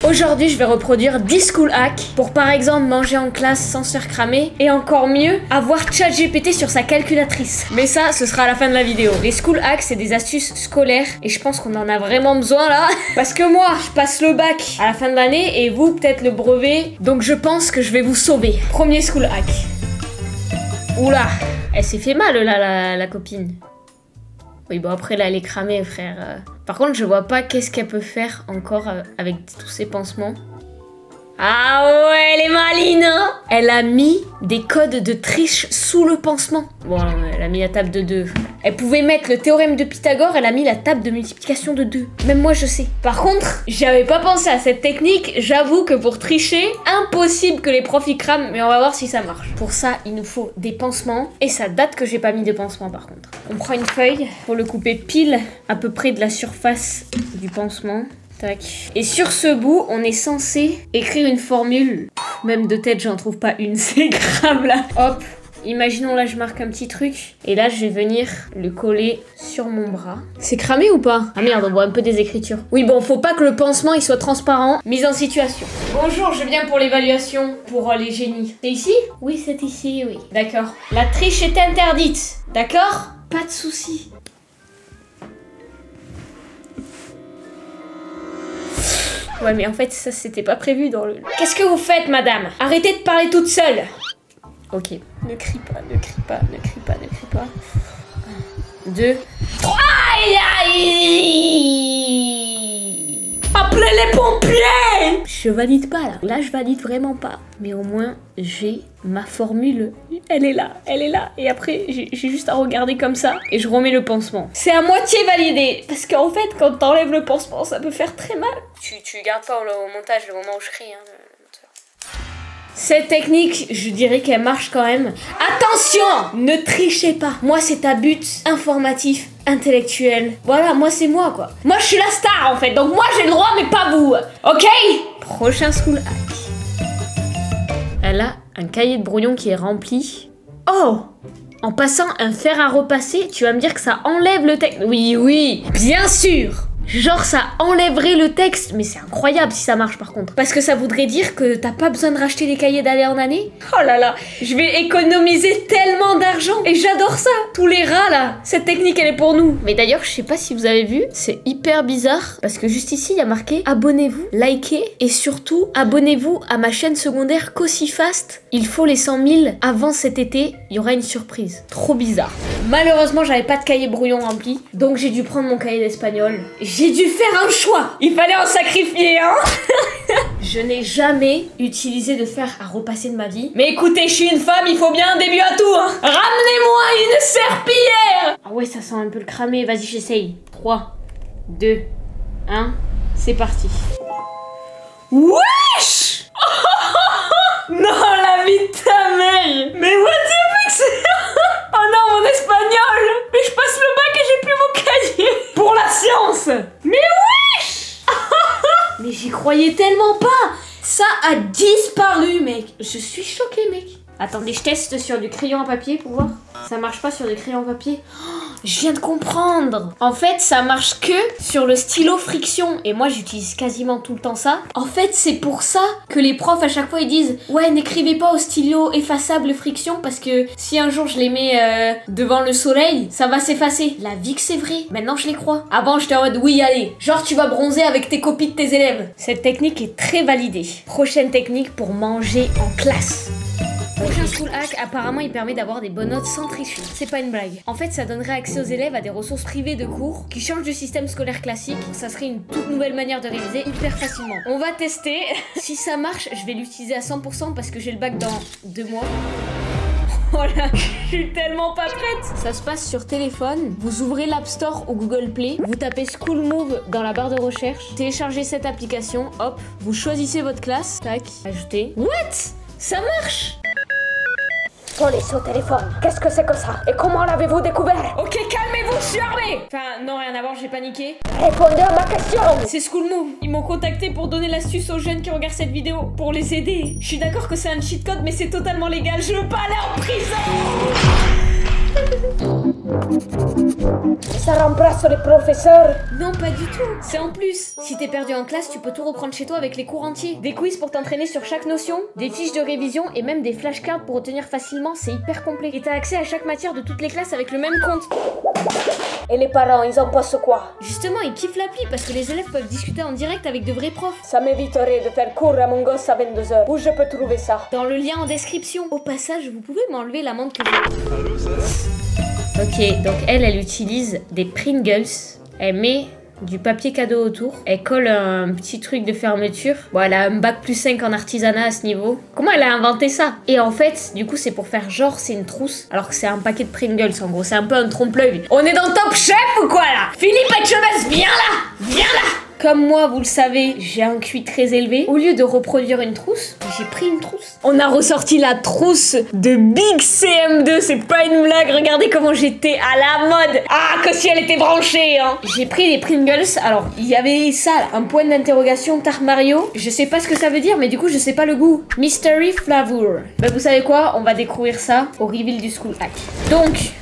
Aujourd'hui, je vais reproduire 10 school hacks pour par exemple manger en classe sans se faire cramer et encore mieux, avoir ChatGPT sur sa calculatrice. Mais ça, ce sera à la fin de la vidéo. Les school hacks, c'est des astuces scolaires et je pense qu'on en a vraiment besoin là. Parce que moi, je passe le bac à la fin de l'année et vous, peut-être le brevet. Donc je pense que je vais vous sauver. Premier school hack. Oula, elle s'est fait mal là, la copine. Oui, bon après là, elle est cramée, frère. Par contre, je vois pas qu'est-ce qu'elle peut faire encore avec tous ces pansements. Ah ouais, elle est maline, hein. Elle a mis des codes de triche sous le pansement. Bon, elle a mis la table de 2. Elle pouvait mettre le théorème de Pythagore, elle a mis la table de multiplication de 2. Même moi, je sais. Par contre, j'avais pas pensé à cette technique. J'avoue que pour tricher, impossible que les profs y crament, mais on va voir si ça marche. Pour ça, il nous faut des pansements. Et ça date que j'ai pas mis de pansements, par contre. On prend une feuille pour le couper pile à peu près de la surface du pansement. Tac. Et sur ce bout, on est censé écrire une formule. Même de tête, j'en trouve pas une, c'est grave là. Hop, imaginons là, je marque un petit truc. Et là, je vais venir le coller sur mon bras. C'est cramé ou pas? Ah merde, on voit un peu des écritures. Oui, bon, faut pas que le pansement il soit transparent. Mise en situation. Bonjour, je viens pour l'évaluation pour les génies. C'est ici? Oui, c'est ici, oui. D'accord. La triche est interdite. D'accord? Pas de souci. Ouais, mais en fait, ça, c'était pas prévu dans le... Qu'est-ce que vous faites, madame? Arrêtez de parler toute seule. Ok. Ne crie pas, ne crie pas, ne crie pas, ne crie pas. 2, 3, aïe! Appelez les pompiers! Je valide pas, là. Là, je valide vraiment pas. Mais au moins, j'ai ma formule. Elle est là, elle est là. Et après, j'ai juste à regarder comme ça. Et je remets le pansement. C'est à moitié validé. Parce qu'en fait, quand t'enlèves le pansement, ça peut faire très mal. Tu gardes pas au montage le moment où je crie, hein. Cette technique, je dirais qu'elle marche quand même. Attention! Ne trichez pas. Moi, c'est à but informatif, intellectuel. Voilà, moi, c'est moi, quoi. Moi, je suis la star, en fait. Donc, moi, j'ai le droit, mais pas vous. Ok? Prochain school hack. Elle a un cahier de brouillon qui est rempli. Oh! En passant un fer à repasser, tu vas me dire que ça enlève le texte. Oui, oui, bien sûr! Genre ça enlèverait le texte, mais c'est incroyable si ça marche par contre. Parce que ça voudrait dire que t'as pas besoin de racheter des cahiers d'année en année. Oh là là, je vais économiser tellement d'argent et j'adore ça. Tous les rats là, cette technique elle est pour nous. Mais d'ailleurs je sais pas si vous avez vu, c'est hyper bizarre parce que juste ici il y a marqué abonnez-vous, likez et surtout abonnez-vous à ma chaîne secondaire Cosifast. Il faut les 100 000 avant cet été, il y aura une surprise. Trop bizarre. Malheureusement j'avais pas de cahier brouillon rempli, donc j'ai dû prendre mon cahier d'espagnol. J'ai dû faire un choix. Il fallait en sacrifier, hein. Je n'ai jamais utilisé de fer à repasser de ma vie. Mais écoutez, je suis une femme, il faut bien un début à tout, hein. Ramenez-moi une serpillière. Ah ouais, ça sent un peu le cramé. Vas-y, j'essaye. 3, 2, 1, c'est parti. Wesh. Non, la vie de ta mère. Mais what the fuck, c'est... Oh non, mon espagnol. Mais je passe le bac et j'ai plus mon cahier. Pour la science. Mais wesh. Mais j'y croyais tellement pas. Ça a disparu, mec. Je suis choquée, mec. Attendez, je teste sur du crayon à papier pour voir. Ça marche pas sur du crayon à papier. Oh, je viens de comprendre. En fait, ça marche que sur le stylo friction. Et moi, j'utilise quasiment tout le temps ça. En fait, c'est pour ça que les profs, à chaque fois, ils disent « Ouais, n'écrivez pas au stylo effaçable friction parce que si un jour je les mets devant le soleil, ça va s'effacer. » La vie que c'est vrai. Maintenant, je les crois. Avant, j'étais en mode « Oui, allez. Genre, tu vas bronzer avec tes copies de tes élèves. » Cette technique est très validée. Prochaine technique pour manger en classe. Prochain school hack, apparemment il permet d'avoir des bonnes notes sans tricher. C'est pas une blague. En fait, ça donnerait accès aux élèves à des ressources privées de cours qui changent du système scolaire classique. Ça serait une toute nouvelle manière de réviser hyper facilement. On va tester. Si ça marche, je vais l'utiliser à 100% parce que j'ai le bac dans 2 mois. Oh là, je suis tellement pas prête. Ça se passe sur téléphone. Vous ouvrez l'App Store ou Google Play. Vous tapez School Move dans la barre de recherche. Téléchargez cette application. Hop, vous choisissez votre classe. Tac, ajouter. What? Ça marche? Police au téléphone, qu'est-ce que c'est que ça? Et comment l'avez-vous découvert? Ok, calmez-vous, je suis armée. Enfin, non, rien à voir, j'ai paniqué. Répondez à ma question. C'est School Move. Ils m'ont contacté pour donner l'astuce aux jeunes qui regardent cette vidéo, pour les aider. Je suis d'accord que c'est un cheat code, mais c'est totalement légal. Je veux pas aller en prison. Ça remplace les professeurs. Non, pas du tout. C'est en plus. Si t'es perdu en classe, tu peux tout reprendre chez toi avec les cours entiers. Des quiz pour t'entraîner sur chaque notion, des fiches de révision et même des flashcards pour retenir facilement, c'est hyper complet. Et t'as accès à chaque matière de toutes les classes avec le même compte. Et les parents, ils en pensent quoi? Justement, ils kiffent l'appli parce que les élèves peuvent discuter en direct avec de vrais profs. Ça m'éviterait de faire cours à mon gosse à 22h. Où je peux trouver ça? Dans le lien en description. Au passage, vous pouvez m'enlever l'amende que j'ai. Ok, donc elle utilise des Pringles. Elle met du papier cadeau autour. Elle colle un petit truc de fermeture. Bon, elle a un bac +5 en artisanat à ce niveau. Comment elle a inventé ça? Et en fait, du coup, c'est pour faire genre c'est une trousse, alors que c'est un paquet de Pringles en gros. C'est un peu un trompe-l'œil. On est dans Top Chef ou quoi là? Philippe Etchebest, viens là! Viens là! Comme moi, vous le savez, j'ai un QI très élevé. Au lieu de reproduire une trousse, j'ai pris une trousse. On a ressorti la trousse de Big CM2, c'est pas une blague. Regardez comment j'étais à la mode. Ah, que si elle était branchée, hein. J'ai pris des Pringles. Alors, il y avait ça, un point d'interrogation, Tar Mario. Je sais pas ce que ça veut dire, mais du coup, je sais pas le goût. Mystery Flavor. Bah, vous savez quoi? On va découvrir ça au reveal du School Hack. Donc,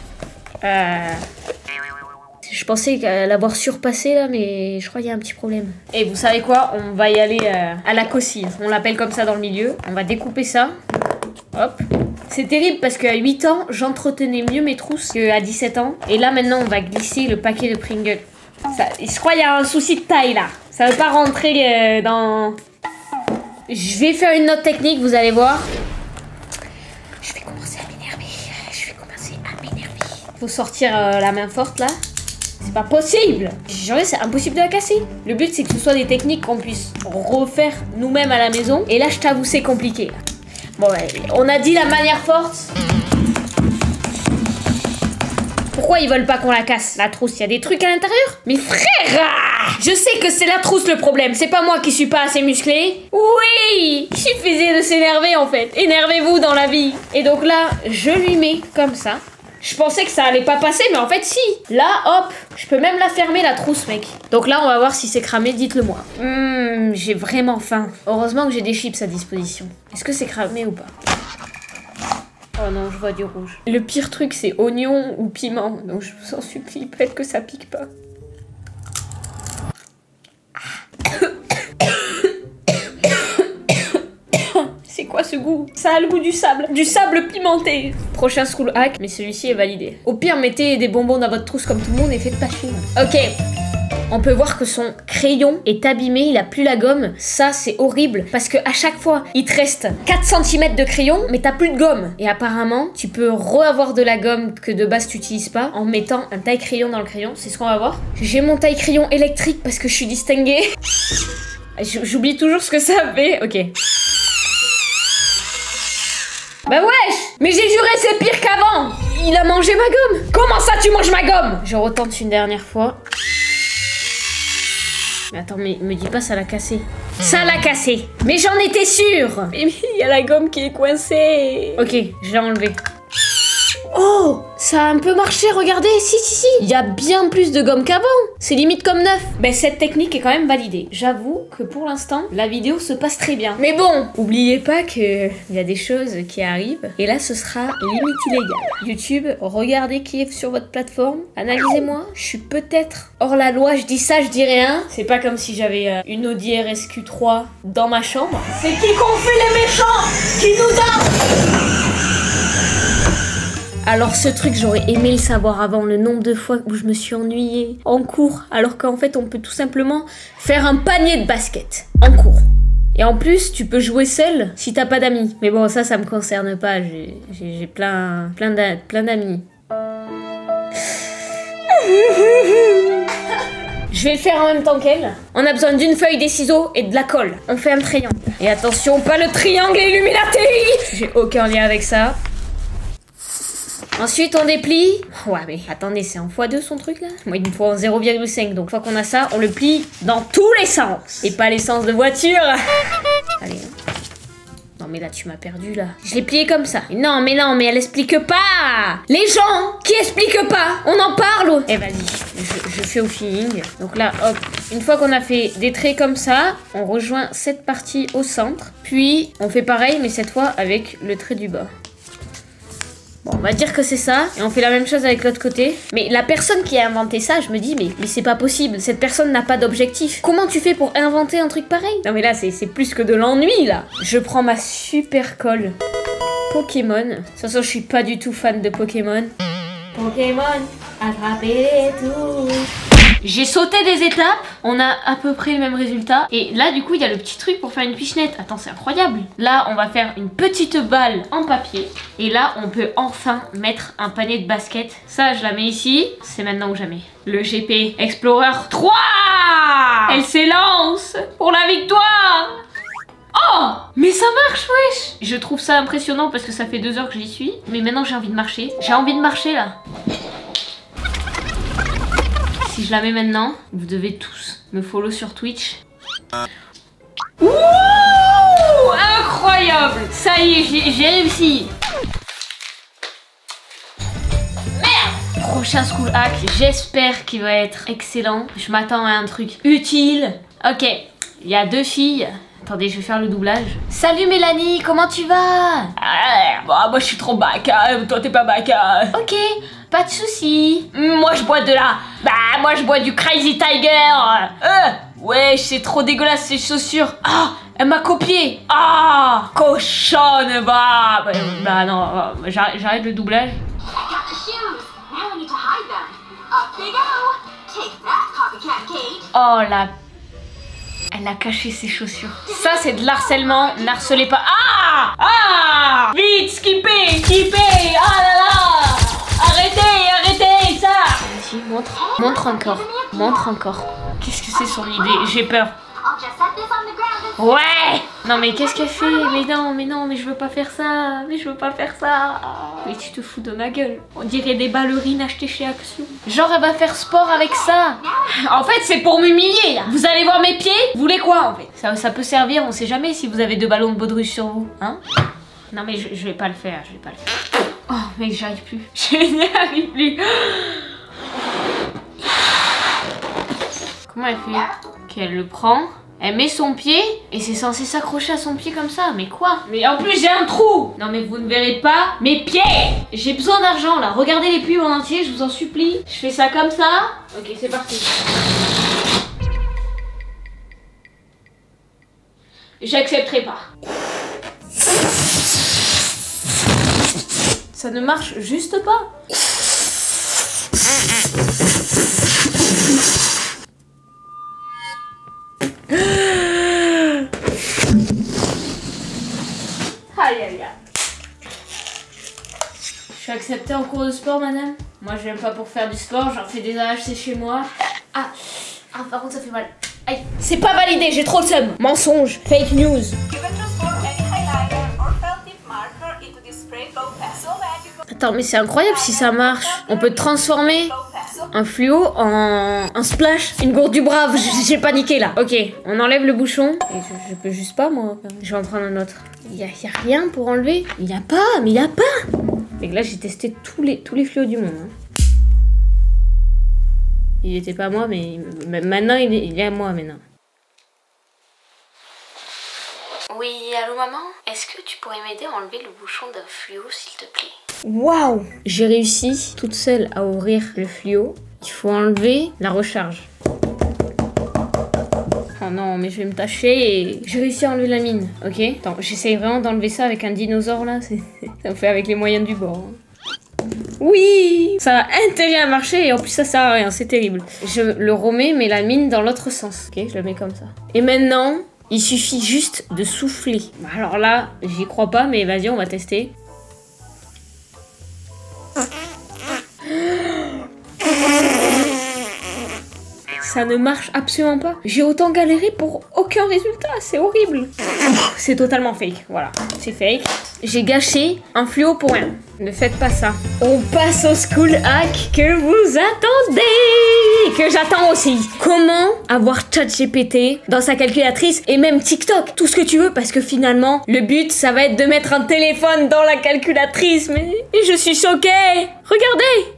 je pensais l'avoir surpassé là, mais je crois qu'il y a un petit problème. Et vous savez quoi? On va y aller à la cossille. On l'appelle comme ça dans le milieu. On va découper ça. Hop. C'est terrible parce qu'à 8 ans, j'entretenais mieux mes trousses qu'à 17 ans. Et là maintenant, on va glisser le paquet de Pringles. Ça, je crois qu'il y a un souci de taille là. Ça veut pas rentrer dans... Je vais faire une note technique, vous allez voir. Je vais commencer à m'énerver. Faut sortir la main forte là. C'est pas possible! Genre, c'est impossible de la casser. Le but, c'est que ce soit des techniques qu'on puisse refaire nous-mêmes à la maison. Et là, je t'avoue, c'est compliqué. Là. Bon, ouais, on a dit la manière forte. Pourquoi ils veulent pas qu'on la casse, la trousse? Il y a des trucs à l'intérieur? Mais frère! Je sais que c'est la trousse le problème. C'est pas moi qui suis pas assez musclé. Oui! Il suffisait de s'énerver, en fait. Énervez-vous dans la vie. Et donc là, je lui mets comme ça. Je pensais que ça allait pas passer, mais en fait, si. Là, hop, je peux même la fermer, la trousse, mec. Donc là, on va voir si c'est cramé, dites-le moi. J'ai vraiment faim. Heureusement que j'ai des chips à disposition. Est-ce que c'est cramé ou pas? Oh non, je vois du rouge. Le pire truc, c'est oignon ou piment. Donc je vous en supplie, peut-être que ça pique pas. C'est quoi ce goût? Ça a le goût du sable pimenté. Prochain School Hack, mais celui-ci est validé. Au pire, mettez des bonbons dans votre trousse comme tout le monde et faites pas chier. Ok, on peut voir que son crayon est abîmé, il a plus la gomme. Ça, c'est horrible parce que à chaque fois, il te reste 4 cm de crayon, mais t'as plus de gomme. Et apparemment, tu peux re-avoir de la gomme que de base tu n'utilises pas en mettant un taille-crayon dans le crayon. C'est ce qu'on va voir. J'ai mon taille-crayon électrique parce que je suis distinguée. J'oublie toujours ce que ça fait. Ok. Bah wesh! Mais j'ai juré c'est pire qu'avant! Il a mangé ma gomme! Comment ça tu manges ma gomme? Je retente une dernière fois. Mais attends, mais me dis pas ça l'a cassé. Ça l'a cassé! Mais j'en étais sûre! Mais il y a la gomme qui est coincée! Ok, je l'ai enlevée. Oh! Ça a un peu marché, regardez! Si! Il y a bien plus de gomme qu'avant! C'est limite comme neuf! Ben cette technique est quand même validée. J'avoue que pour l'instant, la vidéo se passe très bien. Mais bon! Oubliez pas qu'il y a des choses qui arrivent. Et là, ce sera limite illégal. YouTube, regardez qui est sur votre plateforme. Analysez-moi. Je suis peut-être hors la loi, je dis ça, je dis rien. C'est pas comme si j'avais une Audi RSQ3 dans ma chambre. C'est qui qu'on fait les méchants? Qui nous a... Alors ce truc, j'aurais aimé le savoir avant, le nombre de fois où je me suis ennuyée en cours, alors qu'en fait on peut tout simplement faire un panier de basket en cours. Et en plus, tu peux jouer seul si t'as pas d'amis. Mais bon, ça me concerne pas, j'ai plein d'amis. Je vais le faire en même temps qu'elle. On a besoin d'une feuille, des ciseaux et de la colle. On fait un triangle. Et attention, pas le triangle Illuminati! J'ai aucun lien avec ça. Ensuite, on déplie. Ouais, mais attendez, c'est en x2 son truc là? Moi, il me faut en 0,5. Donc, une fois qu'on a ça, on le plie dans tous les sens. Et pas les sens de voiture. Allez. Non, mais là, tu m'as perdu là. Je l'ai plié comme ça. Non, mais elle explique pas. Les gens qui expliquent pas, on en parle. Eh, vas-y, je fais au feeling. Donc là, hop. Une fois qu'on a fait des traits comme ça, on rejoint cette partie au centre. Puis, on fait pareil, mais cette fois avec le trait du bas. Bon, on va dire que c'est ça, et on fait la même chose avec l'autre côté. Mais la personne qui a inventé ça, je me dis, mais c'est pas possible, cette personne n'a pas d'objectif. Comment tu fais pour inventer un truc pareil? Non mais là, c'est plus que de l'ennui, là. Je prends ma super colle Pokémon. De toute façon, je suis pas du tout fan de Pokémon. Pokémon, attrapez-les tous. J'ai sauté des étapes, on a à peu près le même résultat. Et là, du coup, il y a le petit truc pour faire une pichenette. Attends, c'est incroyable. Là, on va faire une petite balle en papier. Et là, on peut enfin mettre un panier de basket. Ça, je la mets ici. C'est maintenant ou jamais. Le GP Explorer 3. Elle s'élance pour la victoire. Oh, mais ça marche, wesh. Je trouve ça impressionnant parce que ça fait 2 heures que j'y suis. Mais maintenant, j'ai envie de marcher. J'ai envie de marcher, là. Si je la mets maintenant, vous devez tous me follow sur Twitch. Ouh, incroyable. Ça y est, j'ai réussi. Merde. Prochain school hack, j'espère qu'il va être excellent. Je m'attends à un truc utile. Ok, il y a 2 filles. Attendez, je vais faire le doublage. Salut Mélanie, comment tu vas? Bah, moi je suis trop bac, hein. Toi t'es pas bac. Hein. Ok, pas de soucis. Moi je bois de la... Bah moi je bois du Crazy Tiger. Ouais, c'est trop dégueulasse ces chaussures. Ah, elle m'a copié. Ah, cochonne, bah non, j'arrête le doublage. Oh la... Elle a caché ses chaussures. Ça, c'est de l'harcèlement. N'harcelez pas. Ah! Ah! Vite, skippez! Skippez! Ah là là! Arrêtez ça! Vas-y, montre encore. Montre encore. Qu'est-ce que c'est son idée? J'ai peur. Ouais! Non mais qu'est-ce qu'elle fait? Mais non, mais je veux pas faire ça. Mais tu te fous de ma gueule. On dirait des ballerines achetées chez Action. Genre elle va faire sport avec ça. En fait c'est pour m'humilier là. Vous allez voir mes pieds? Vous voulez quoi en fait? Ça peut servir, on sait jamais si vous avez 2 ballons de baudruche sur vous. Hein? Non mais je vais pas le faire, Oh mec, j'arrive plus. Je n'y arrive plus. Comment elle fait? Ok, elle le prend. Elle met son pied et c'est censé s'accrocher à son pied comme ça, mais quoi? Mais en plus j'ai un trou. Non mais vous ne verrez pas mes pieds. J'ai besoin d'argent là, regardez les pubs en entier, je vous en supplie. Je fais ça comme ça. Ok, c'est parti. J'accepterai pas. Ça ne marche juste pas. Aïe aïe aïe. Je suis acceptée en cours de sport, madame. Moi, je viens pas pour faire du sport, j'en fais des AHC chez moi. Ah, par contre, ça fait mal. Aïe. C'est pas validé, j'ai trop le seum. Mensonge, fake news. Attends, mais c'est incroyable si ça marche. On peut transformer un fluo en un splash. Une gourde du brave, j'ai paniqué là. Ok, on enlève le bouchon. Et je peux juste pas, moi. Je vais en prendre un autre. Y a rien pour enlever. Il y a pas. Mais là, j'ai testé tous les fluos du monde. Hein. Il était pas à moi, mais maintenant, il est à moi maintenant. Oui, allô maman? Est-ce que tu pourrais m'aider à enlever le bouchon d'un fluo, s'il te plaît? Waouh! J'ai réussi toute seule à ouvrir le fluo. Il faut enlever la recharge. Oh non, mais je vais me tâcher et... J'ai réussi à enlever la mine, ok? Attends, j'essaye vraiment d'enlever ça avec un dinosaure là. Ça me fait avec les moyens du bord. Oui! Ça a intérêt à marcher et en plus ça sert à rien, c'est terrible. Je le remets mais la mine dans l'autre sens. Ok, je le mets comme ça. Et maintenant, il suffit juste de souffler. Alors là, j'y crois pas mais vas-y, on va tester. Ça ne marche absolument pas. J'ai autant galéré pour aucun résultat, c'est horrible. C'est totalement fake, voilà, c'est fake. J'ai gâché un fluo pour rien. Ne faites pas ça. On passe au school hack que vous attendez, que j'attends aussi. Comment avoir ChatGPT dans sa calculatrice et même TikTok, tout ce que tu veux, parce que finalement, le but, ça va être de mettre un téléphone dans la calculatrice. Mais je suis choquée. Regardez.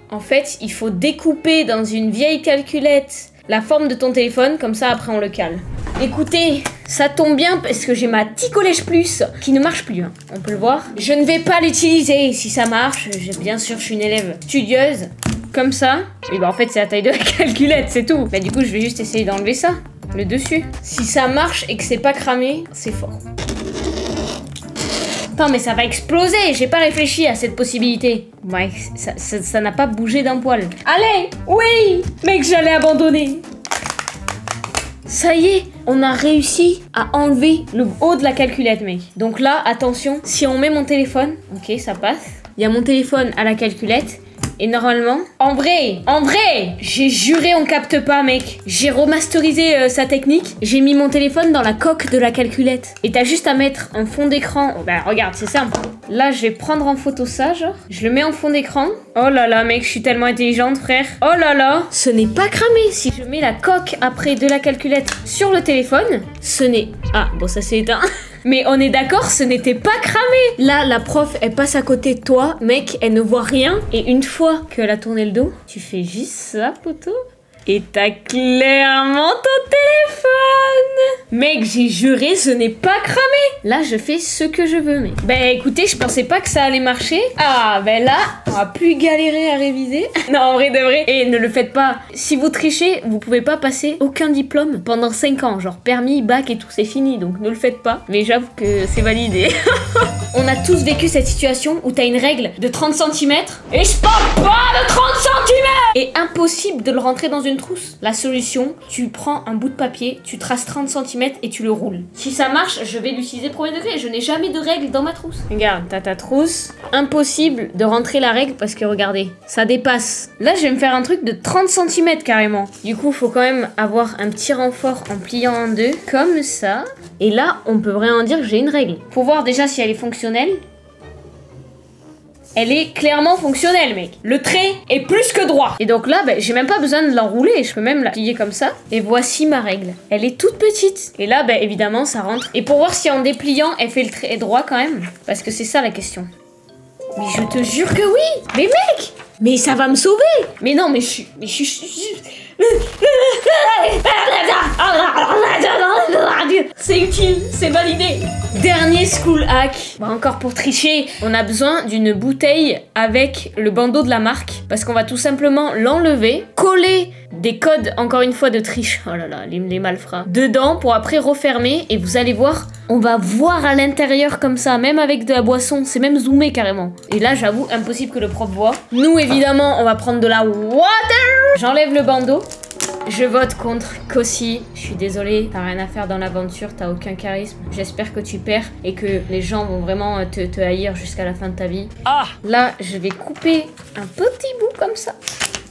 En fait, il faut découper dans une vieille calculette la forme de ton téléphone, comme ça après on le cale. Écoutez, ça tombe bien parce que j'ai ma T-Collège Plus qui ne marche plus, hein. On peut le voir. Je ne vais pas l'utiliser. Si ça marche, bien sûr je suis une élève studieuse. Comme ça. Et bah en fait c'est la taille de la calculette, c'est tout. Bah du coup je vais juste essayer d'enlever ça, le dessus. Si ça marche et que c'est pas cramé, c'est fort. Attends, mais ça va exploser. J'ai pas réfléchi à cette possibilité. Ouais, ça n'a pas bougé d'un poil. Allez, oui, mec, j'allais abandonner. Ça y est, on a réussi à enlever le haut de la calculette, mec. Donc là, attention, si on met mon téléphone, ok, ça passe. Il y a mon téléphone à la calculette. Et normalement, en vrai, j'ai juré on capte pas, mec. J'ai remasterisé sa technique. J'ai mis mon téléphone dans la coque de la calculette. Et t'as juste à mettre un fond d'écran. Oh, bah regarde, c'est simple. Là, je vais prendre en photo ça, genre. Je le mets en fond d'écran. Oh là là, mec, je suis tellement intelligente, frère. Oh là là, ce n'est pas cramé. Si je mets la coque après de la calculette sur le téléphone, ce n'est... Ah, bon, ça s'est éteint. Mais on est d'accord, ce n'était pas cramé. Là, la prof, elle passe à côté de toi. Mec, elle ne voit rien. Et une fois qu'elle a tourné le dos, tu fais juste ça, poteau. Et t'as clairement ton téléphone. Mec, j'ai juré, ce n'est pas cramé. Là, je fais ce que je veux, mec. Ben, écoutez, je pensais pas que ça allait marcher. Ah, ben là, on va plus galérer à réviser. Non, en vrai de vrai. Et ne le faites pas. Si vous trichez, vous pouvez pas passer aucun diplôme pendant 5 ans. Genre permis, bac et tout, c'est fini. Donc ne le faites pas. Mais j'avoue que c'est validé. On a tous vécu cette situation où t'as une règle de 30 cm. Et je parle pas de 30 cm. Et impossible de le rentrer dans une trousse. La solution, tu prends un bout de papier, tu traces 30 cm et tu le roules. Si ça marche, je vais l'utiliser premier degré. Je n'ai jamais de règle dans ma trousse. Regarde, t'as ta trousse. Impossible de rentrer la règle parce que regardez, ça dépasse. Là, je vais me faire un truc de 30 cm carrément. Du coup, faut quand même avoir un petit renfort en pliant en deux, comme ça. Et là, on peut vraiment dire que j'ai une règle. Faut voir déjà si elle est fonctionnelle. Elle est clairement fonctionnelle, mec. Le trait est plus que droit. Et donc là, j'ai même pas besoin de l'enrouler. Je peux même la plier comme ça. Et voici ma règle. Elle est toute petite. Et là, évidemment, ça rentre. Et pour voir si en dépliant, elle fait le trait droit quand même. Parce que c'est ça la question. Mais je te jure que oui. Mais mec, mais ça va me sauver. Mais non, mais je suis... C'est utile, c'est validé. Dernier school hack. Bon, encore pour tricher, on a besoin d'une bouteille avec le bandeau de la marque. Parce qu'on va tout simplement l'enlever, coller des codes, encore une fois, de triche. Oh là là, les malfrats. Dedans pour après refermer. Et vous allez voir, on va voir à l'intérieur comme ça, même avec de la boisson. C'est même zoomé carrément. Et là, j'avoue, impossible que le prof voit. Nous, évidemment, on va prendre de la water. J'enlève le bandeau. Je vote contre Kossi. Je suis désolée, t'as rien à faire dans l'aventure, t'as aucun charisme. J'espère que tu perds et que les gens vont vraiment te haïr jusqu'à la fin de ta vie. Ah, là, je vais couper un petit bout comme ça.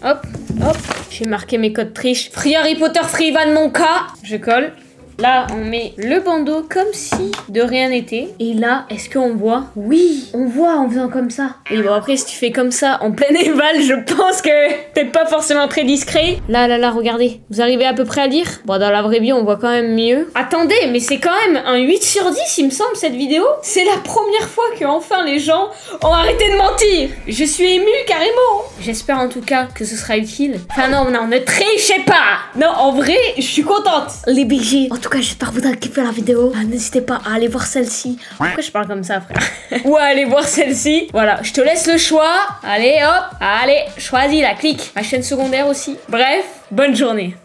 Hop, hop. J'ai marqué mes codes triche. Free Harry Potter, Free Van Monka. Je colle. Là, on met le bandeau comme si de rien n'était. Et là, est-ce qu'on voit? Oui, on voit en faisant comme ça. Et bon, après, si tu fais comme ça en plein éval, je pense que t'es pas forcément très discret. Là, regardez. Vous arrivez à peu près à lire? Bon, dans la vraie vie, on voit quand même mieux. Attendez, mais c'est quand même un 8 sur 10, il me semble, cette vidéo. C'est la première fois que enfin les gens ont arrêté de mentir. Je suis émue carrément. J'espère en tout cas que ce sera utile. Enfin non, ne trichez pas. Non, en vrai, je suis contente. Les BG. En tout cas, j'espère que vous avez kiffé la vidéo. N'hésitez pas à aller voir celle-ci. Pourquoi je parle comme ça, frère? Ou à aller voir celle-ci. Voilà, je te laisse le choix. Allez, hop. Allez, choisis la clique. Ma chaîne secondaire aussi. Bref, bonne journée.